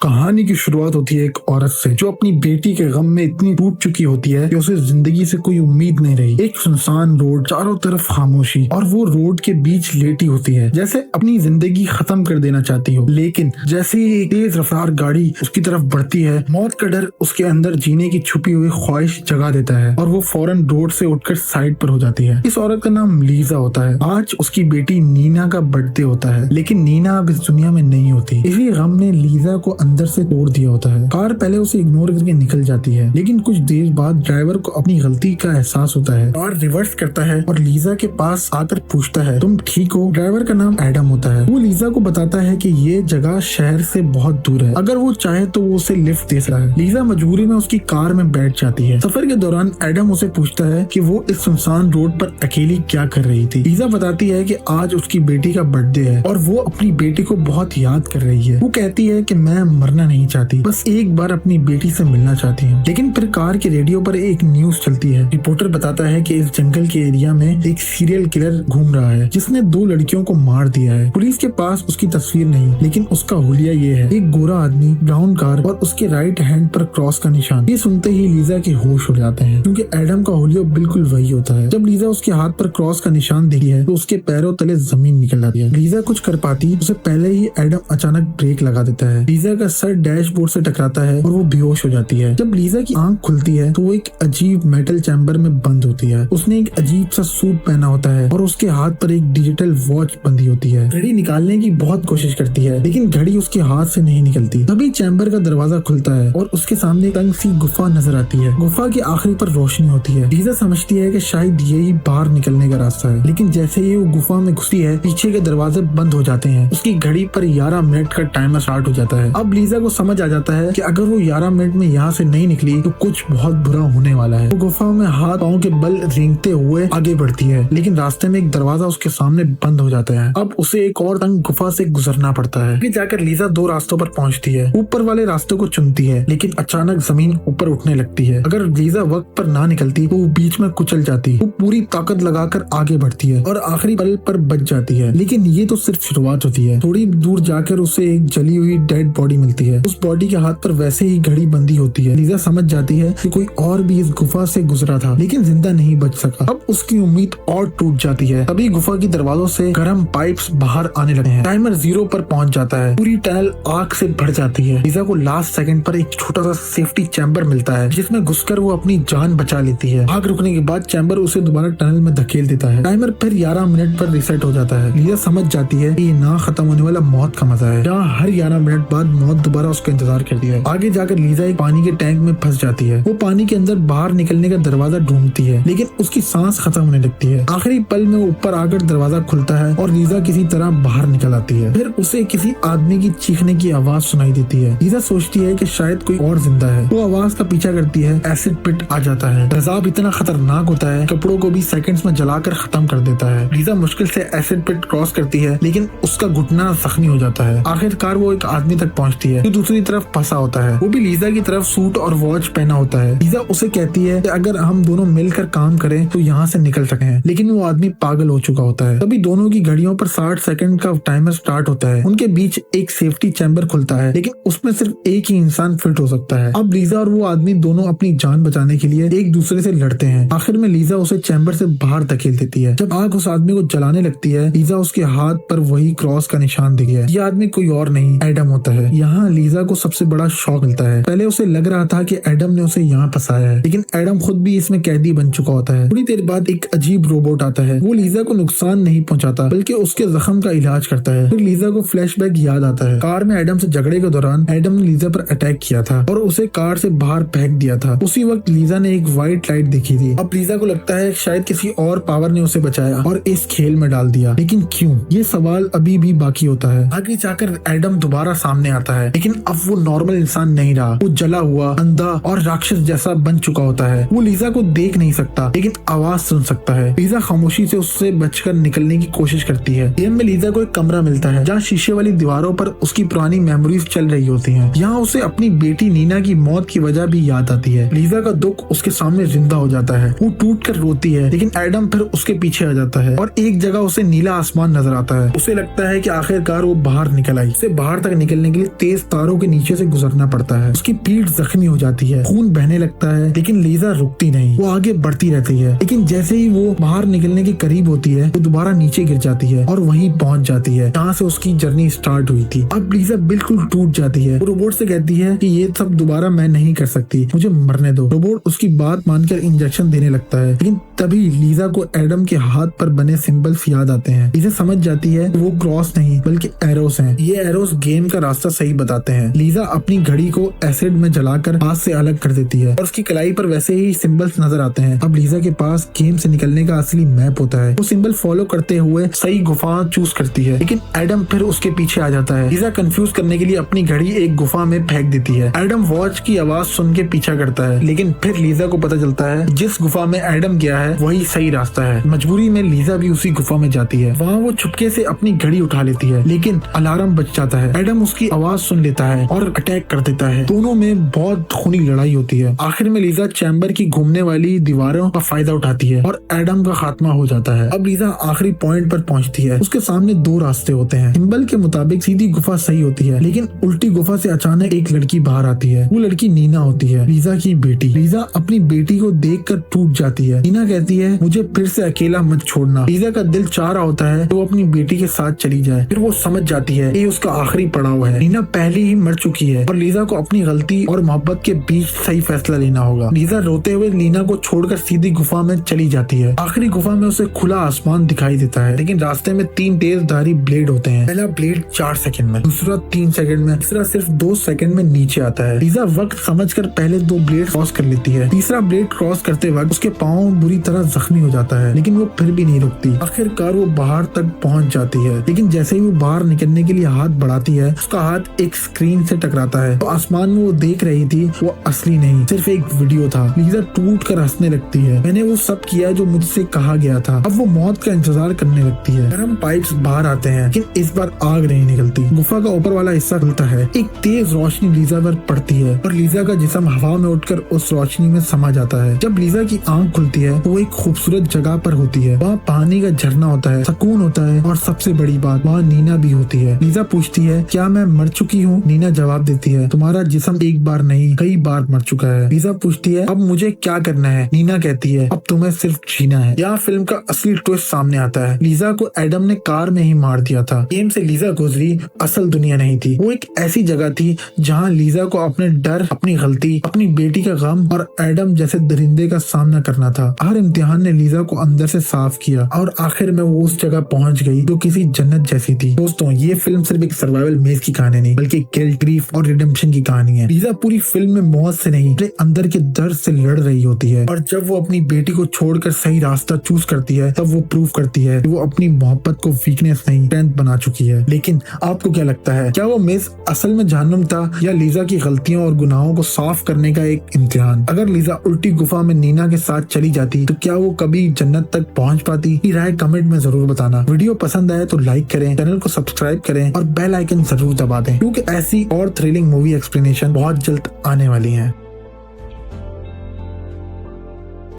कहानी की शुरुआत होती है एक औरत से जो अपनी बेटी के गम में इतनी टूट चुकी होती है कि उसे जिंदगी से कोई उम्मीद नहीं रही। एक सुनसान रोड, चारों तरफ खामोशी, और वो रोड के बीच लेटी होती है जैसे अपनी जिंदगी खत्म कर देना चाहती हो। लेकिन जैसे ही एक तेज रफ्तार गाड़ी उसकी तरफ बढ़ती है, मौत का डर उसके अंदर जीने की छुपी हुई ख्वाहिश जगा देता है और वो फौरन रोड से उठकर साइड पर हो जाती है। इस औरत का नाम लीजा होता है। आज उसकी बेटी नीना का बर्थडे होता है, लेकिन नीना अब इस दुनिया में नहीं होती। इसी गम ने लीजा को अंदर से तोड़ दिया होता है। कार पहले उसे इग्नोर करके निकल जाती है, लेकिन कुछ देर बाद ड्राइवर को अपनी गलती का एहसास होता है और रिवर्स करता है और लीजा के पास आकर पूछता है, तुम ठीक हो? ड्राइवर का नाम एडम होता है। वो लीजा को बताता है कि ये जगह शहर से बहुत दूर है, अगर वो चाहे तो वो उसे लिफ्ट दे सकता है। लीजा मजबूरी में उसकी कार में बैठ जाती है। सफर के दौरान एडम उसे पूछता है कि वो इस सुनसान रोड पर अकेली क्या कर रही थी। लीजा बताती है कि आज उसकी बेटी का बर्थडे है और वो अपनी बेटी को बहुत याद कर रही है। वो कहती है कि मैं मरना नहीं चाहती, बस एक बार अपनी बेटी से मिलना चाहती हूँ। लेकिन फिर कार के रेडियो पर एक न्यूज चलती है। रिपोर्टर बताता है कि इस जंगल के एरिया में एक सीरियल किलर घूम रहा है जिसने 2 लड़कियों को मार दिया है। पुलिस के पास उसकी तस्वीर नहीं, लेकिन उसका हुलिया ये है, एक गोरा आदमी, ब्राउन कार और उसके राइट हैंड पर क्रॉस का निशान। ये सुनते ही लीजा के होश उड़ जाते हैं क्योंकि एडम का हुलिया बिल्कुल वही होता है। जब लीजा उसके हाथ पर क्रॉस का निशान देखती है तो उसके पैरों तले जमीन निकल जाती है। लीजा कुछ कर पाती उससे पहले ही एडम अचानक ब्रेक लगा देता है। लीजा का सर डैशबोर्ड से टकराता है और वो बेहोश हो जाती है। जब लीजा की आंख खुलती है तो वो एक अजीब मेटल चैम्बर में बंद होती है। उसने एक अजीब सा सूट पहना होता है और उसके हाथ पर एक डिजिटल वॉच बंधी होती है। घड़ी निकालने की बहुत कोशिश करती है, लेकिन घड़ी उसके हाथ से नहीं निकलती। तभी चैम्बर का दरवाजा खुलता है और उसके सामने तंग सी गुफा नजर आती है। गुफा के आखिरी पर रोशनी होती है। लीजा समझती है कि शायद यही बाहर निकलने का रास्ता है, लेकिन जैसे ही वो गुफा में घुसती है पीछे के दरवाजे बंद हो जाते हैं। उसकी घड़ी पर 11 मिनट का टाइमर स्टार्ट हो जाता है। अब लीजा को समझ आ जाता है कि अगर वो 11 मिनट में यहाँ से नहीं निकली तो कुछ बहुत बुरा होने वाला है। वो गुफा में हाथ पांव के बल रेंगते हुए आगे बढ़ती है, लेकिन रास्ते में एक दरवाजा उसके सामने बंद हो जाता है। अब उसे एक और तंग गुफा से गुजरना पड़ता है। फिर जाकर लीजा 2 रास्तों पर पहुंचती है। ऊपर वाले रास्ते को चुनती है, लेकिन अचानक जमीन ऊपर उठने लगती है। अगर लीजा वक्त पर ना निकलती तो वो बीच में कुचल जाती। वो पूरी ताकत लगाकर आगे बढ़ती है और आखिरी पल पर बच जाती है। लेकिन ये तो सिर्फ शुरुआत होती है। थोड़ी दूर जाकर उसे एक जली हुई डेड बॉडी मिलती है। उस बॉडी के हाथ पर वैसे ही घड़ी बंधी होती है। लीजा समझ जाती है कि कोई और भी इस गुफा से गुजरा था, लेकिन जिंदा नहीं बच सका। अब उसकी उम्मीद और टूट जाती है। तभी गुफा की दरवाजों से गर्म पाइप्स बाहर आने लगते हैं। टाइमर 0 पर पहुंच जाता है। पूरी टनल आग से भर जाती है। लीजा को लास्ट सेकंड पर एक छोटा सा सेफ्टी चैम्बर मिलता है जिसमें घुसकर वो अपनी जान बचा लेती है। आग रुकने के बाद चैम्बर उसे दोबारा टनल में धकेल देता है। टाइमर फिर 11 मिनट पर रिसेट हो जाता है। लीजा समझ जाती है कि ये ना खत्म होने वाला मौत का मजा है, जहाँ हर 11 मिनट बाद मौत दोबारा उसका इंतजार करती है। आगे जाकर लीजा एक पानी के टैंक में फंस जाती है। वो पानी के अंदर बाहर निकलने का दरवाजा ढूंढती है, लेकिन उसकी सांस खत्म होने लगती है। आखिरी पल में ऊपर आकर दरवाजा खुलता है और लीजा किसी तरह बाहर निकल आती है। फिर उसे किसी आदमी की चीखने की आवाज सुनाई देती है। लीजा सोचती है कि शायद कोई और जिंदा है। वो आवाज का पीछा करती है। एसिड पिट आ जाता है। तेजाब इतना खतरनाक होता है, कपड़ों को भी सेकंड्स में जलाकर खत्म कर देता है। लीजा मुश्किल से एसिड पिट क्रॉस करती है, लेकिन उसका घुटना जख्मी हो जाता है। आखिरकार वो एक आदमी तक पहुंचती है जो दूसरी तरफ फंसा होता है। वो भी लीजा की तरफ सूट और वॉच पहना होता है। लीजा उसे कहती है कि अगर हम दोनों मिलकर काम करें तो यहाँ से निकल सके हैं, लेकिन वो आदमी पागल हो चुका होता है। तभी दोनों की घड़ियों पर 60 सेकंड का टाइमर स्टार्ट होता है। उनके बीच एक सेफ्टी चैम्बर खुलता है, लेकिन उसमें सिर्फ एक ही इंसान फिट हो सकता है। अब लीजा और वो आदमी दोनों अपनी जान बचाने के लिए एक दूसरे से लड़ते हैं। आखिर में लीजा उसे चैम्बर से बाहर धकेल देती है। जब आग उस आदमी को जलाने लगती है, लीजा उसके हाथ पर वही क्रॉस का निशान दिख गया। ये आदमी कोई और नहीं, एडम होता है। यहाँ लीजा को सबसे बड़ा शॉक मिलता है। पहले उसे लग रहा था कि एडम ने उसे यहाँ फंसाया है, लेकिन एडम खुद भी इसमें कैदी बन चुका होता है। थोड़ी देर बाद एक अजीब रोबोट आता है। वो लीजा को नुकसान नहीं पहुंचाता, बल्कि उसके जख्म का इलाज करता है। फिर लीजा को फ्लैशबैक याद आता है। कार में एडम से झगड़े के दौरान एडम ने लीजा पर अटैक किया था और उसे कार से बाहर फेंक दिया था। उसी वक्त लीजा ने एक व्हाइट लाइट देखी थी। अब लीजा को लगता है शायद किसी और पावर ने उसे बचाया और इस खेल में डाल दिया, लेकिन क्यों? ये सवाल अभी भी बाकी होता है। आगे जाकर एडम दोबारा सामने आता है, लेकिन अब वो नॉर्मल इंसान नहीं रहा। वो जला हुआ, अंधा और राक्षस जैसा बन चुका होता है। वो लीजा को देख नहीं सकता, लेकिन आवाज सुन सकता है। लीजा खामोशी से उससे बचकर निकलने की कोशिश करती है। गेम में लीजा को एक कमरा मिलता है जहाँ शीशे वाली दीवारों पर उसकी पुरानी मेमोरीज चल रही होती हैं। यहाँ उसे अपनी बेटी नीना की मौत की वजह भी याद आती है। लीजा का दुख उसके सामने जिंदा हो जाता है। वो टूट कर रोती है, लेकिन एडम फिर उसके पीछे आ जाता है और एक जगह उसे नीला आसमान नजर आता है। उसे लगता है कि आखिरकार वो बाहर निकल आई। उसे बाहर तक निकलने के लिए तेज तारों के नीचे से गुजरना पड़ता है। उसकी पीठ जख्मी हो जाती है, खून बहने लगता है, लेकिन लीजा रुकती नहीं, वो आगे बढ़ती रहती है। लेकिन जैसे ही वो बाहर निकलने के करीब होती है, वो दोबारा नीचे गिर जाती है और वहीं पहुंच जाती है जहाँ से उसकी जर्नी स्टार्ट हुई थी। अब लीजा बिल्कुल टूट जाती है। वो रोबोट से कहती है कि ये सब दोबारा मैं नहीं कर सकती, मुझे मरने दो। रोबोट उसकी बात मानकर इंजेक्शन देने लगता है, लेकिन तभी लीजा को एडम के हाथ पर बने सिंबल्स याद आते हैं। लीजा समझ जाती है वो क्रॉस नहीं बल्कि एरोस हैं। ये एरोस गेम का रास्ता सही बताते हैं। लीजा अपनी घड़ी को एसिड में जलाकर हाथ से अलग कर देती है और उसकी कलाई पर वैसे ही सिंबल्स नजर आते हैं। अब लीजा के पास गेम से निकलने का असली मैप होता है। वो सिंबल फॉलो करते हुए सही गुफा चूज करती है, लेकिन एडम फिर उसके पीछे आ जाता है। लीजा कंफ्यूज करने के लिए अपनी घड़ी एक गुफा में फेंक देती है। एडम वॉच की आवाज सुन के पीछा करता है, लेकिन फिर लीजा को पता चलता है जिस गुफा में एडम गया है वही सही रास्ता है। मजबूरी में लीजा भी उसी गुफा में जाती है। वहाँ वो चुपके से अपनी घड़ी उठा लेती है, लेकिन अलार्म बज जाता है। एडम उसकी आवाज सुन लेता है और अटैक कर देता है। दोनों में बहुत खूनी लड़ाई होती है। आखिर में लीजा चैम्बर की घूमने वाली दीवारों का फायदा उठाती है और एडम का खात्मा हो जाता है। अब लीजा आखिरी पॉइंट पर पहुंचती है। उसके सामने दो रास्ते होते हैं। सिंबल के मुताबिक सीधी गुफा सही होती है, लेकिन उल्टी गुफा से अचानक एक लड़की बाहर आती है। वो लड़की नीना होती है, लीजा की बेटी। लीजा अपनी बेटी को देखकर टूट जाती है। नीना कहती है मुझे फिर से अकेला मत छोड़ना। लीजा का दिल चाह रहा होता है तो वो अपनी बेटी के साथ चली जाए। फिर वो समझ जाती है ये उसका आखिरी पड़ाव है। नीना पहले ही मर चुकी है और लीजा को अपनी गलती और मोहब्बत के बीच सही फैसला लेना होगा। लीजा रोते हुए नीना को छोड़कर सीधी गुफा में चली जाती है। आखिरी गुफा में उसे खुला आसमान दिखाई देता है, लेकिन रास्ते में 3 तेजधारी ब्लेड होते हैं। पहला ब्लेड 4 सेकंड में, दूसरा 3 सेकंड में, तीसरा सिर्फ 2 सेकंड में नीचे आता है। लीजा वक्त समझकर पहले 2 ब्लेड क्रॉस कर लेती है। तीसरा ब्लेड क्रॉस करते वक्त उसके पाँव बुरी तरह जख्मी हो जाता है, लेकिन वो फिर भी नहीं रुकती। आखिरकार वो बाहर तक पहुंच जाती है, लेकिन जैसे ही वो बाहर निकलने के लिए हाथ बढ़ाती है, उसका हाथ एक स्क्रीन से टकराता है। तो आसमान में वो देख रही थी वो असली नहीं, सिर्फ एक वीडियो था। लीजा टूट कर हंसने लगती है। मैंने वो सब किया जो मुझसे कहा गया था। अब वो मौत का इंतजार करने लगती है। गर्म पाइप्स बाहर आते हैं, लेकिन इस बार आग नहीं निकलती। गुफा का ऊपर वाला हिस्सा खुलता है। एक तेज रोशनी लीजा पर पड़ती है और लीजा का जिस्म हवा में उठकर उस रोशनी में समा जाता है। जब लीजा की आंख खुलती है तो वो एक खूबसूरत जगह पर होती है। वहाँ पानी का झरना होता है, सुकून होता है और सबसे बड़ी बात वहाँ नीना भी होती है। लीजा पूछती है क्या मैं मर चुकी हूँ? नीना जवाब देती है तुम्हारा जिस्म एक बार नहीं कई बार मर चुका है। लीजा पूछती है अब मुझे क्या करना है? नीना कहती है अब तुम्हें सिर्फ जीना है। यहाँ फिल्म का असली ट्विस्ट सामने आता है। लीजा को एडम ने कार में ही मार दिया था। गेम से लीजा गुजरी असल दुनिया नहीं थी। वो एक ऐसी जगह थी जहाँ लीजा को अपने डर, अपनी गलती, अपनी बेटी का गम और एडम जैसे दरिंदे का सामना करना था। हर इम्तिहान ने लीजा को अंदर से साफ किया और आखिर में वो उस जगह पहुंच गई जो किसी जन्नत जैसी थी। दोस्तों ये फिल्म सिर्फ एक सर्वाइवल मेज की कहानी नहीं बल्कि गिल्ट, ग्रीफ और रिडेम्पशन की कहानी है। लीजा पूरी फिल्म में मौत से नहीं अपने अंदर के दर्द से लड़ रही होती है और जब वो अपनी बेटी को छोड़कर सही रास्ता चूज करती है तब वो प्रूव करती है कि वो अपनी मोहब्बत को वीकनेस नहीं स्ट्रेंथ बना चुकी है। लेकिन आपको क्या लगता है, क्या वो मेज असल में जहन्नुम था या लीजा की गलतियों और गुनाहों को साफ करने का एक इम्तिहान? अगर लीजा उल्टी गुफा में नीना के साथ चली जाती तो क्या वो कभी जन्नत तक पहुंच पाती? की राय कमेंट में जरूर बताना। वीडियो पसंद आए तो लाइक करें, चैनल को सब्सक्राइब करें और बेल आइकन जरूर दबा दें, क्योंकि ऐसी और थ्रिलिंग मूवी एक्सप्लेनेशन बहुत जल्द आने वाली है।